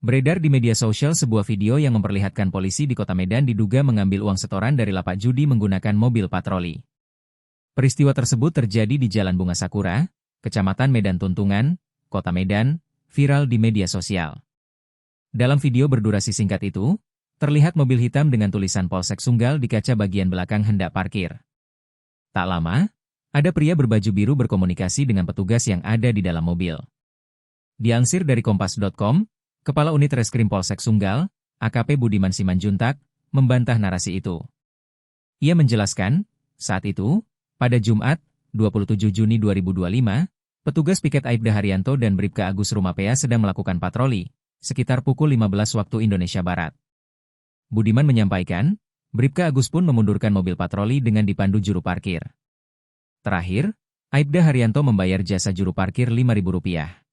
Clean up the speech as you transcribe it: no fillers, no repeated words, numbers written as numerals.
Beredar di media sosial sebuah video yang memperlihatkan polisi di Kota Medan diduga mengambil uang setoran dari lapak judi menggunakan mobil patroli. Peristiwa tersebut terjadi di Jalan Bunga Sakura, Kecamatan Medan Tuntungan, Kota Medan, viral di media sosial. Dalam video berdurasi singkat itu, terlihat mobil hitam dengan tulisan Polsek Sunggal di kaca bagian belakang hendak parkir. Tak lama, ada pria berbaju biru berkomunikasi dengan petugas yang ada di dalam mobil. Dilansir dari Kompas.com, Kepala Unit Reskrim Polsek Sunggal, AKP Budiman Simanjuntak, membantah narasi itu. Ia menjelaskan, saat itu, pada Jumat, 27 Juni 2025, petugas piket Aibda Haryanto dan Bribka Agus Rumapea sedang melakukan patroli, sekitar pukul 15 waktu Indonesia Barat. Budiman menyampaikan, Bribka Agus pun memundurkan mobil patroli dengan dipandu juru parkir. Terakhir, Aibda Haryanto membayar jasa juru parkir Rp5.000.